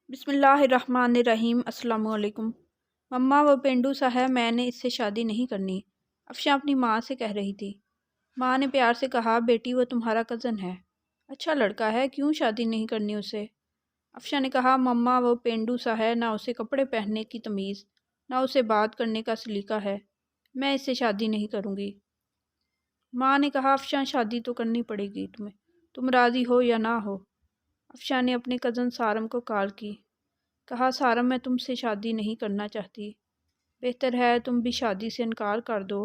بسم اللہ الرحمن الرحیم۔ السلام علیکم۔ مما وہ پینڈو سا ہے، میں نے اس سے شادی نہیں کرنی، افشاں اپنی ماں سے کہہ رہی تھی۔ ماں نے پیار سے کہا، بیٹی وہ تمہارا کزن ہے، اچھا لڑکا ہے، کیوں شادی نہیں کرنی اسے؟ افشاں نے کہا، مما وہ پینڈو سا ہے، نہ اسے کپڑے پہننے کی تمیز، نہ اسے بات کرنے کا سلیقہ ہے، میں اس سے شادی نہیں کروں گی۔ ماں نے کہا، افشاں شادی تو کرنی پڑے گی تمہیں، تم راضی ہو یا نہ ہو۔ افشاں نے اپنے کزن سارم کو کال کی، کہا، سارم میں تم سے شادی نہیں کرنا چاہتی، بہتر ہے تم بھی شادی سے انکار کر دو۔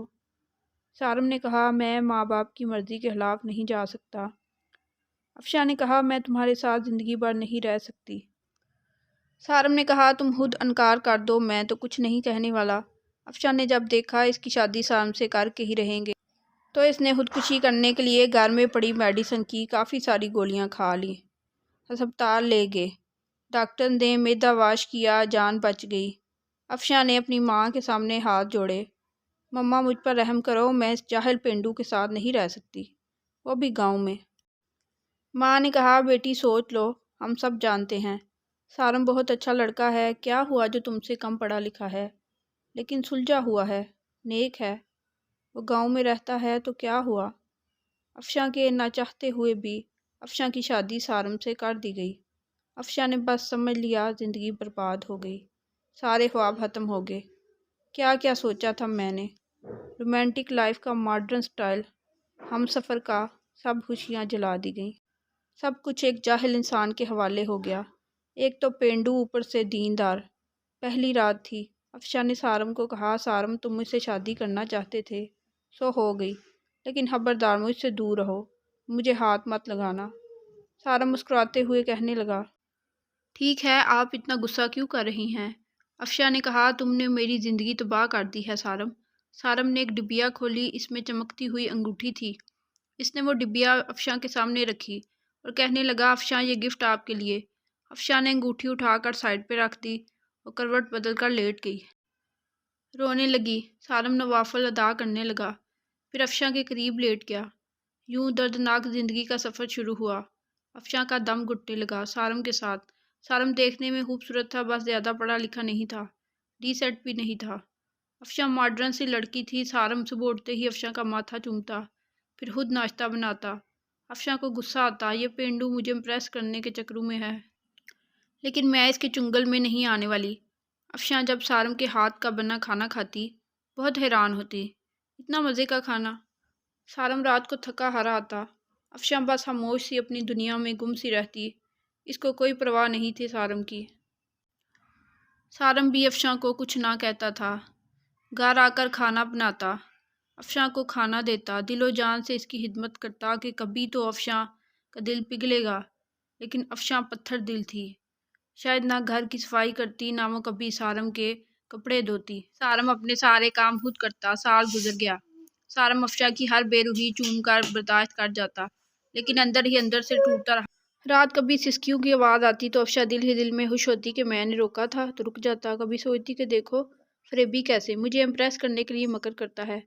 سارم نے کہا، میں ماں باپ کی مرضی کے خلاف نہیں جا سکتا۔ افشاں نے کہا، میں تمہارے ساتھ زندگی بھر نہیں رہ سکتی۔ سارم نے کہا، تم خود انکار کر دو، میں تو کچھ نہیں کہنے والا۔ افشاں نے جب دیکھا اس کی شادی سارم سے کر کے ہی رہیں گے تو اس نے خودکشی کرنے کے لیے گھر میں پڑی میڈیسن کی کافی ساری گولیاں کھا لی۔ ہسپتال لے گئے، ڈاکٹر نے معدہ واش کیا، جان بچ گئی۔ افشاں نے اپنی ماں کے سامنے ہاتھ جوڑے، مما مجھ پر رحم کرو، میں اس جاہل پینڈو کے ساتھ نہیں رہ سکتی، وہ بھی گاؤں میں۔ ماں نے کہا، بیٹی سوچ لو، ہم سب جانتے ہیں سارم بہت اچھا لڑکا ہے، کیا ہوا جو تم سے کم پڑھا لکھا ہے، لیکن سلجھا ہوا ہے، نیک ہے، وہ گاؤں میں رہتا ہے تو کیا ہوا۔ افشاں کے نہ چاہتے ہوئے بھی افشاں کی شادی سارم سے کر دی گئی۔ افشاں نے بس سمجھ لیا زندگی برباد ہو گئی، سارے خواب ختم ہو گئے، کیا کیا سوچا تھا میں نے، رومانٹک لائف کا ماڈرن سٹائل، ہم سفر کا، سب خوشیاں جلا دی گئیں، سب کچھ ایک جاہل انسان کے حوالے ہو گیا، ایک تو پینڈو اوپر سے دیندار۔ پہلی رات تھی، افشاں نے سارم کو کہا، سارم تم مجھ سے شادی کرنا چاہتے تھے سو ہو گئی، لیکن خبردار مجھ سے دور رہو، مجھے ہاتھ مت لگانا۔ سارم مسکراتے ہوئے کہنے لگا، ٹھیک ہے، آپ اتنا غصہ کیوں کر رہی ہیں؟ افشاں نے کہا، تم نے میری زندگی تباہ کر دی ہے سارم۔ سارم نے ایک ڈبیا کھولی، اس میں چمکتی ہوئی انگوٹھی تھی۔ اس نے وہ ڈبیا افشاں کے سامنے رکھی اور کہنے لگا، افشاں یہ گفٹ آپ کے لیے۔ افشاں نے انگوٹھی اٹھا کر سائڈ پہ رکھ دی اور کروٹ بدل کر لیٹ گئی، رونے لگی۔ سارم نوافل ادا کرنے لگا، پھر افشاں کے قریب لیٹ گیا۔ یوں دردناک زندگی کا سفر شروع ہوا۔ افشاں کا دم گھٹنے لگا سارم کے ساتھ۔ سارم دیکھنے میں خوبصورت تھا، بس زیادہ پڑھا لکھا نہیں تھا، ڈیسنٹ بھی نہیں تھا۔ افشاں ماڈرن سی لڑکی تھی۔ سارم صبح اٹھتے ہی افشاں کا ماتھا چومتا، پھر خود ناشتہ بناتا۔ افشاں کو غصہ آتا، یہ پینڈو مجھے امپریس کرنے کے چکروں میں ہے، لیکن میں اس کے چنگل میں نہیں آنے والی۔ افشاں جب سارم کے ہاتھ کا بنا کھانا کھاتی بہت حیران ہوتی، اتنا مزے کا کھانا۔ سارم رات کو تھکا ہارا آتا، افشاں بس خاموش سی اپنی دنیا میں گم سی رہتی، اس کو کوئی پرواہ نہیں تھی سارم کی۔ سارم بھی افشاں کو کچھ نہ کہتا تھا، گھر آ کر کھانا بناتا، افشاں کو کھانا دیتا، دل و جان سے اس کی خدمت کرتا کہ کبھی تو افشاں کا دل پگھلے گا، لیکن افشاں پتھر دل تھی، شاید نہ گھر کی صفائی کرتی، نہ وہ کبھی سارم کے کپڑے دھوتی۔ سارم اپنے سارے کام خود کرتا۔ سال گزر گیا، سارم افشاں کی ہر بے روحی چوم کر برداشت کر جاتا، لیکن اندر ہی اندر سے ٹوٹتا رہا۔ رات کبھی سسکیوں کی آواز آتی تو افشاں دل ہی دل میں خوش ہوتی کہ میں نے روکا تھا تو رک جاتا۔ کبھی سوچتی کہ دیکھو فریبی کیسے مجھے امپریس کرنے کے لیے مکر کرتا ہے،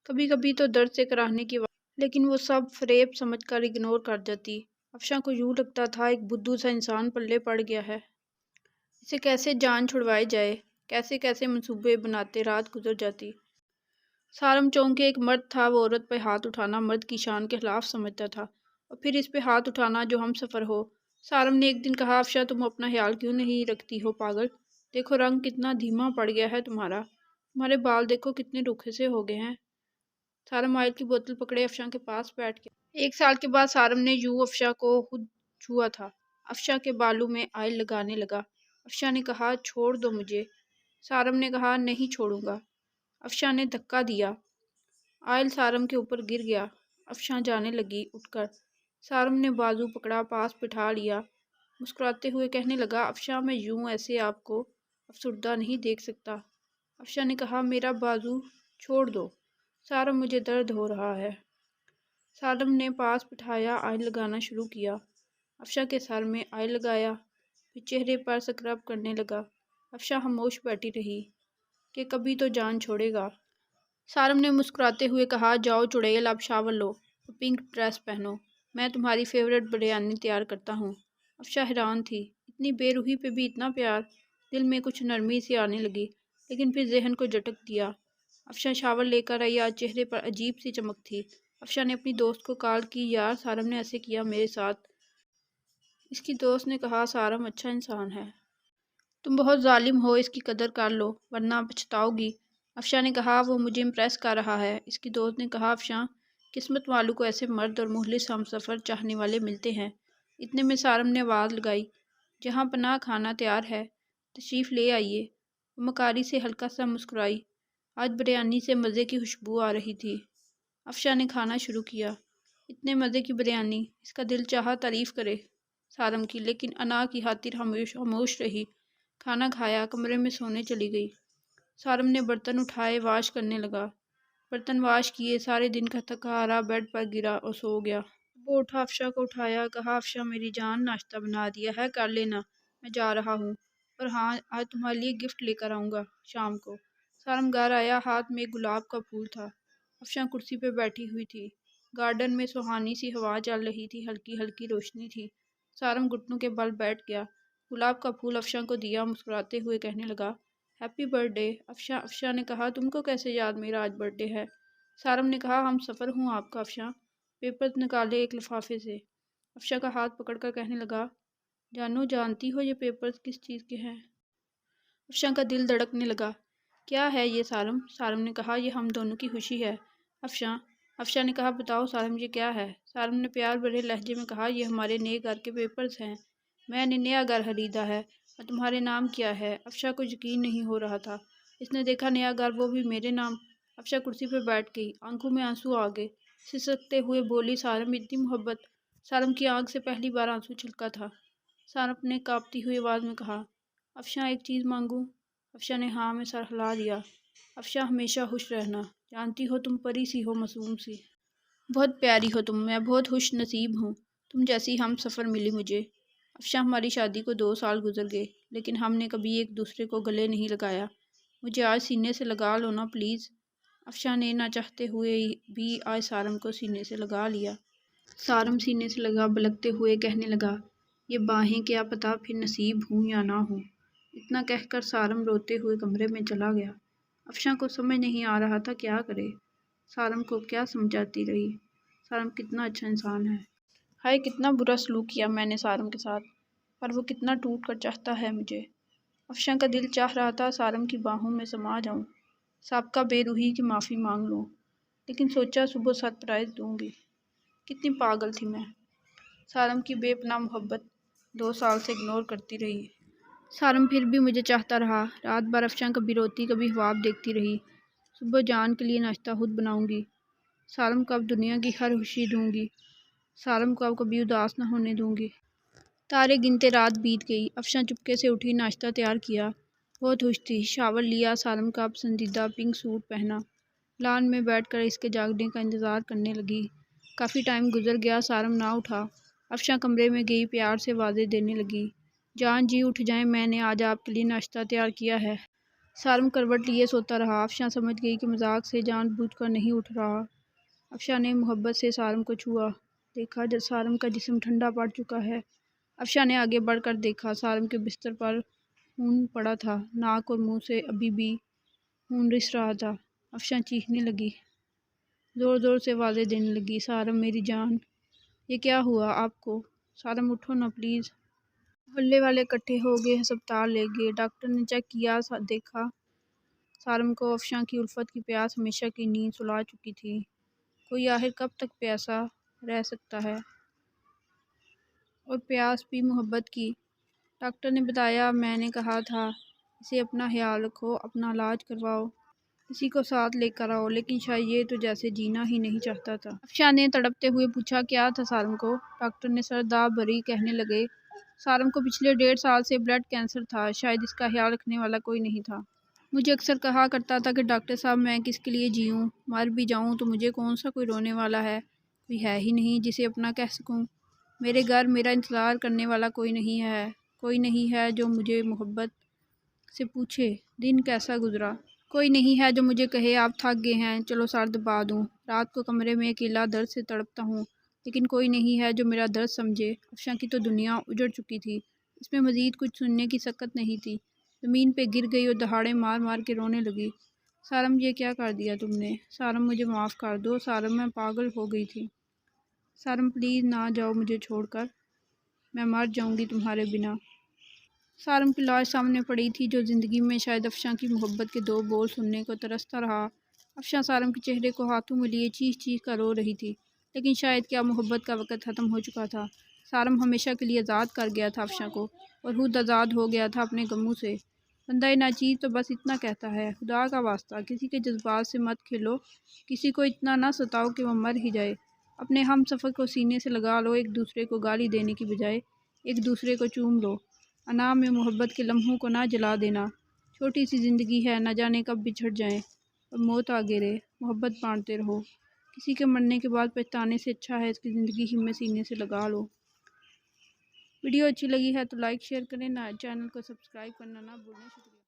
کبھی کبھی تو درد سے کراہنے کی آواز، لیکن وہ سب فریب سمجھ کر اگنور کر جاتی۔ افشاں کو یوں لگتا تھا ایک بدھو سا انسان پلے پڑ گیا ہے، اسے کیسے جان چھڑوائی جائے، کیسے کیسے منصوبے بناتے رات گزر جاتی۔ سارم چونکہ ایک مرد تھا، وہ عورت پہ ہاتھ اٹھانا مرد کی شان کے خلاف سمجھتا تھا، اور پھر اس پہ ہاتھ اٹھانا جو ہم سفر ہو۔ سارم نے ایک دن کہا، افشاں تم اپنا خیال کیوں نہیں رکھتی ہو پاگل، دیکھو رنگ کتنا دھیما پڑ گیا ہے تمہارا، تمہارے بال دیکھو کتنے روکھے سے ہو گئے ہیں۔ سارم آئل کی بوتل پکڑے افشاں کے پاس بیٹھ گیا۔ ایک سال کے بعد سارم نے یوں افشاں کو خود چھوا تھا، افشاں کے بالوں میں آئل لگانے لگا۔ افشاں نے کہا، چھوڑ دو مجھے۔ سارم نے کہا، نہیں چھوڑوں گا۔ افشاں نے دھکا دیا، آئل سارم کے اوپر گر گیا۔ افشاں جانے لگی اٹھ کر، سارم نے بازو پکڑا، پاس بٹھا لیا، مسکراتے ہوئے کہنے لگا، افشاں میں یوں ایسے آپ کو افسردہ نہیں دیکھ سکتا۔ افشاں نے کہا، میرا بازو چھوڑ دو سارم، مجھے درد ہو رہا ہے۔ سارم نے پاس بٹھایا، آئل لگانا شروع کیا، افشاں کے سر میں آئل لگایا، پھر چہرے پر سکرب کرنے لگا۔ افشاں خاموش بیٹھی رہی کہ کبھی تو جان چھوڑے گا۔ سارم نے مسکراتے ہوئے کہا، جاؤ چڑیل، اب شاور لو اور پنک ڈریس پہنو، میں تمہاری فیورٹ بریانی تیار کرتا ہوں۔ افشاں حیران تھی، اتنی بے روحی پہ بھی اتنا پیار۔ دل میں کچھ نرمی سی آنے لگی، لیکن پھر ذہن کو جھٹک دیا۔ افشاں شاور لے کر آئی، آج چہرے پر عجیب سی چمک تھی۔ افشاں نے اپنی دوست کو کال کی، یار سارم نے ایسے کیا میرے ساتھ۔ اس کی دوست نے کہا سارم اچھا انسان ہے، تم بہت ظالم ہو، اس کی قدر کر لو ورنہ پچھتاؤ گی۔ افشاں نے کہا وہ مجھے امپریس کر رہا ہے۔ اس کی دوست نے کہا افشاں، قسمت والوں کو ایسے مرد اور مخلص ہم سفر چاہنے والے ملتے ہیں۔ اتنے میں سارم نے آواز لگائی، جہاں پناہ کھانا تیار ہے، تشریف لے آئیے۔ وہ مکاری سے ہلکا سا مسکرائی، آج بریانی سے مزے کی خوشبو آ رہی تھی۔ افشاں نے کھانا شروع کیا۔ اتنے مزے کی بریانی، اس کا دل چاہا تعریف کرے سارم کی، لیکن انا کی خاطر خاموش رہی۔ کھانا کھایا، کمرے میں سونے چلی گئی۔ سارم نے برتن اٹھائے، واش کرنے لگا۔ برتن واش کیے، سارے دن کا تھکا ہارا بیڈ پر گرا اور سو گیا۔ وہ اٹھا، افشاں کو اٹھایا، کہا افشاں میری جان، ناشتہ بنا دیا ہے، کر لینا، میں جا رہا ہوں، اور ہاں آج تمہارے لیے گفٹ لے کر آؤں گا شام کو۔ سارم گھر آیا، ہاتھ میں ایک گلاب کا پھول تھا۔ افشاں کرسی پہ بیٹھی ہوئی تھی۔ گارڈن میں سہانی سی ہوا چل رہی تھی، ہلکی ہلکی روشنی تھی۔ سارم گھٹنوں کے بل بیٹھ گیا، گلاب کا پھول افشاں کو دیا، مسکراتے ہوئے کہنے لگا ہیپی برتھ ڈے افشاں نے کہا تم کو کیسے یاد میرا آج برتھ ڈے ہے؟ سارم نے کہا ہم سفر ہوں آپ کا افشاں۔ پیپرز نکالے ایک لفافے سے۔ افشاں کا ہاتھ پکڑ کر کہنے لگا جانو جانتی ہو یہ پیپرز کس چیز کے ہیں؟ افشاں کا دل دھڑکنے لگا۔ کیا ہے یہ سارم؟ سارم نے کہا یہ ہم دونوں کی خوشی ہے افشاں نے کہا بتاؤ سارم یہ کیا ہے؟ سارم نے پیار بھرے لہجے میں کہا یہ ہمارے نئے گھر کے پیپرز ہیں، میں نے نیا گھر خریدا ہے اور تمہارے نام کیا ہے۔ افشاں کو یقین نہیں ہو رہا تھا، اس نے دیکھا نیا گھر، وہ بھی میرے نام۔ افشاں کرسی پہ بیٹھ گئی، آنکھوں میں آنسو آ گئے، سسکتے ہوئے بولی سارم اتنی محبت۔ سارم کی آنکھ سے پہلی بار آنسو چھلکا تھا۔ سارم نے کانپتی ہوئی آواز میں کہا افشاں ایک چیز مانگوں؟ افشاں نے ہاں میں سر ہلا دیا۔ افشاں ہمیشہ خوش رہنا، جانتی ہو تم پری سی ہو، معصوم سی، بہت پیاری ہو تم، میں بہت خوش نصیب ہوں، تم جیسی ہم سفر ملی مجھے۔ افشاں ہماری شادی کو 2 سال گزر گئے، لیکن ہم نے کبھی ایک دوسرے کو گلے نہیں لگایا، مجھے آج سینے سے لگا لو نا پلیز۔ افشاں نے نہ چاہتے ہوئے بھی آج سارم کو سینے سے لگا لیا۔ سارم سینے سے لگا، بلکتے ہوئے کہنے لگا یہ باہیں کیا پتہ پھر نصیب ہوں یا نہ ہوں۔ اتنا کہہ کر سارم روتے ہوئے کمرے میں چلا گیا۔ افشاں کو سمجھ نہیں آ رہا تھا کیا کرے، سارم کو کیا سمجھاتی رہی۔ سارم کتنا اچھا انسان ہے، ہائے کتنا برا سلوک کیا میں نے سارم کے ساتھ، پر وہ کتنا ٹوٹ کر چاہتا ہے مجھے۔ افشاں کا دل چاہ رہا تھا سارم کی باہوں میں سما جاؤں، سابقہ بے روحی کی معافی مانگ لوں، لیکن سوچا صبح سرپرائز دوں گی، کتنی پاگل تھی میں۔ سارم کی بے پناہ محبت 2 سال سے اگنور کرتی رہی۔ سارم پھر بھی مجھے چاہتا رہا۔ رات بھر افشاں کبھی روتی کبھی خواب دیکھتی رہی، صبح جان کے لیے ناشتہ خود بناؤں گی، سارم کو اب دنیا کی ہر خوشی دوں گی، سارم کو اب کبھی اداس نہ ہونے دوں گی۔ تارے گنتے رات بیت گئی۔ افشاں چپکے سے اٹھی، ناشتہ تیار کیا، بہت خوش تھی، شاور لیا، سارم کا پسندیدہ پنک سوٹ پہنا، لان میں بیٹھ کر اس کے جاگنے کا انتظار کرنے لگی۔ کافی ٹائم گزر گیا، سارم نہ اٹھا۔ افشاں کمرے میں گئی، پیار سے آوازیں دینے لگی جان جی اٹھ جائیں، میں نے آج آپ کے لیے ناشتہ تیار کیا ہے۔ سارم کروٹ لیے سوتا رہا۔ افشاں سمجھ گئی کہ مذاق سے جان بوجھ کر نہیں اٹھ رہا۔ افشاں نے محبت سے سارم کو چھوا، دیکھا جب سارم کا جسم ٹھنڈا پڑ چکا ہے۔ افشاں نے آگے بڑھ کر دیکھا، سارم کے بستر پر خون پڑا تھا، ناک اور منہ سے ابھی بھی خون رس رہا تھا۔ افشاں چیخنے لگی، زور زور سے آوازیں دینے لگی سارم میری جان، یہ کیا ہوا آپ کو؟ سارم اٹھو نا پلیز۔ محلے والے اکٹھے ہو گئے، ہسپتال لے گئے، ڈاکٹر نے چیک کیا، دیکھا سارم کو افشاں کی الفت کی پیاس ہمیشہ کی نیند سلا چکی تھی۔ کوئی آخر کب تک پیاسا رہ سکتا ہے، اور پیاس بھی محبت کی؟ ڈاکٹر نے بتایا، میں نے کہا تھا اسے اپنا خیال رکھو، اپنا علاج کرواؤ، کسی کو ساتھ لے کر آؤ، لیکن شاید یہ تو جیسے جینا ہی نہیں چاہتا تھا۔ افشاں نے تڑپتے ہوئے پوچھا کیا تھا سارم کو؟ ڈاکٹر نے سر داد بھری کہنے لگے سارم کو پچھلے 1.5 سال سے بلڈ کینسر تھا، شاید اس کا خیال رکھنے والا کوئی نہیں تھا۔ مجھے اکثر کہا کرتا تھا کہ ڈاکٹر صاحب میں کس کے لیے جیوں، مر بھی جاؤں تو مجھے کون سا کوئی رونے والا ہے، کوئی ہے ہی نہیں جسے اپنا کہہ سکوں، میرے گھر میرا انتظار کرنے والا کوئی نہیں ہے جو مجھے محبت سے پوچھے دن کیسا گزرا، کوئی نہیں ہے جو مجھے کہے آپ تھک گئے ہیں چلو سر دبا دوں، رات کو کمرے میں اکیلا درد سے تڑپتا ہوں، لیکن کوئی نہیں ہے جو میرا درد سمجھے۔ افشاں کی تو دنیا اجڑ چکی تھی، اس میں مزید کچھ سننے کی سکت نہیں تھی۔ زمین پہ گر گئی اور دہاڑے مار مار کے رونے لگی۔ سارم یہ کیا کر دیا تم نے؟ سارم مجھے معاف کر دو سارم، میں پاگل ہو گئی تھی۔ سارم پلیز نہ جاؤ مجھے چھوڑ کر، میں مر جاؤں گی تمہارے بنا۔ سارم کی لاش سامنے پڑی تھی جو زندگی میں شاید افشاں کی محبت کے دو بول سننے کو ترستا رہا۔ افشاں سارم کے چہرے کو ہاتھوں میں لیے چیخ چیخ کر رو رہی تھی، لیکن شاید کیا محبت کا وقت ختم ہو چکا تھا۔ سارم ہمیشہ کے لیے آزاد کر گیا تھا افشاں کو، اور خود آزاد ہو گیا تھا اپنے غموں سے۔ بندہ ناچیز تو بس اتنا کہتا ہے، خدا کا واسطہ کسی کے جذبات سے مت کھیلو، کسی کو اتنا نہ ستاؤ کہ وہ مر ہی جائے۔ اپنے ہم سفر کو سینے سے لگا لو، ایک دوسرے کو گالی دینے کی بجائے ایک دوسرے کو چوم لو۔ انا میں محبت کے لمحوں کو نہ جلا دینا، چھوٹی سی زندگی ہے، نہ جانے کب بچھڑ جائیں اور موت آگے رہے۔ محبت بانٹتے رہو، کسی کے مرنے کے بعد پچھتانے سے اچھا ہے اس کی زندگی ہی میں سینے سے لگا لو۔ ویڈیو اچھی لگی ہے تو لائک شیئر کریں، چینل کو سبسکرائب کرنا نہ بھولیں۔ شکریہ۔